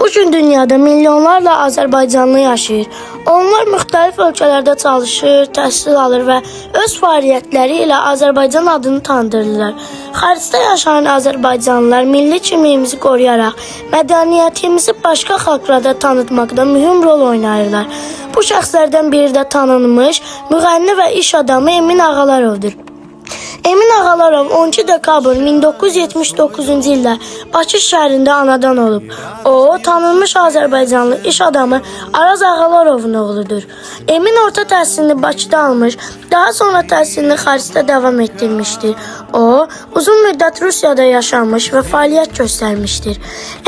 Bugün dünyada milyonlarla Azərbaycanlı yaşayır. Onlar müxtəlif ölkələrdə çalışır, təhsil alır və öz fəaliyyətləri ilə Azərbaycan adını tanıdırırlar. Xaricdə yaşayan Azərbaycanlılar milli kimliyimizi qoruyaraq mədəniyyətimizi başqa xalqlara tanıtmaqda mühüm rol oynayırlar. Bu şəxslərdən biri də tanınmış müğənni və iş adamı Emin Ağalarovdur. Emin Ağalarov 12 dekabr 1979-cu ildə Bakı şəhərində anadan olub. O, tanınmış Azərbaycanlı iş adamı Araz Ağalarovun oğludur. Emin orta təhsilini Bakıda almış, daha sonra təhsilini xaricdə davam etdirmişdir. O, uzun müddət Rusiyada yaşamış və fəaliyyət göstərmişdir.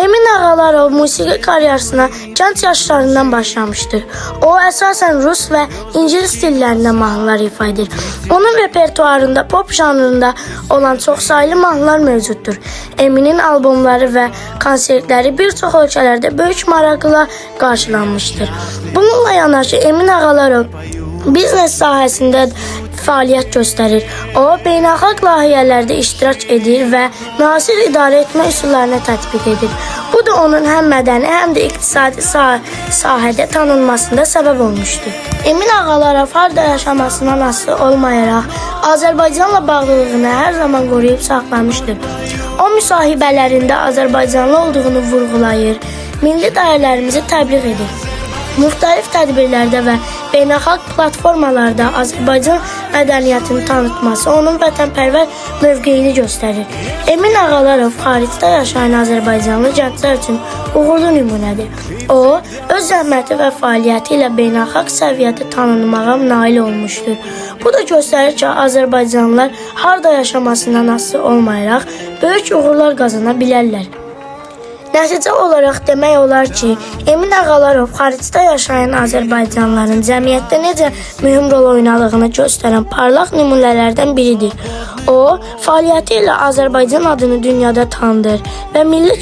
Emin Ağalarov musiqi karyerasına gənc yaşlarından başlamışdır. O, əsasən Rus və İngilis dillərində mahnılar ifa edir. Onun repertuarında pop janrında olan çoxsaylı mahnılar mövcuddur. Eminin albomları və konsertləri bir çox ölkələrdə böyük maraqla qarşılanmışdır. Bununla yanaşı Emin Ağalarov biznes sahəsində fəaliyyət göstərir. O, beynəlxalq layihələrdə iştirak edir və müasir idarə etmə üsullarını tətbiq edir. Bu da onun həm mədəni, həm də iqtisadi sahədə tanınmasında səbəb olmuşdur. Emin Ağalarov harda yaşamasından asılı olmayaraq Azərbaycanla bağlılığını hər zaman qoruyub saxlamışdır. O, müsahibələrində Azərbaycanlı olduğunu vurğulayır, milli dəyərlərimizi təbliğ edir. Müxtəlif tədbirlərdə və beynəlxalq platformalarda Azərbaycan mədəniyyətini tanıtması onun vətənpərvər mövqeyini göstərir. Emin Ağalarov xaricdə yaşayan Azərbaycanlı gənclər üçün uğurlu nümunədir. O, öz zəhməti və fəaliyyəti ilə beynəlxalq səviyyədə tanınmağa nail olmuşdur. Bu da göstərir ki, Azərbaycanlılar harda yaşamasından asılı olmayaraq böyük uğurlar qazana bilərlər. Nəticə olaraq demək olar ki, Emin Ağalarov xaricdə yaşayan Azərbaycanlıların cəmiyyətdə necə mühüm rol oynadığını göstərən parlaq nümunələrdən biridir. O, fəaliyyəti ilə Azərbaycan adını dünyada tanıdır və milli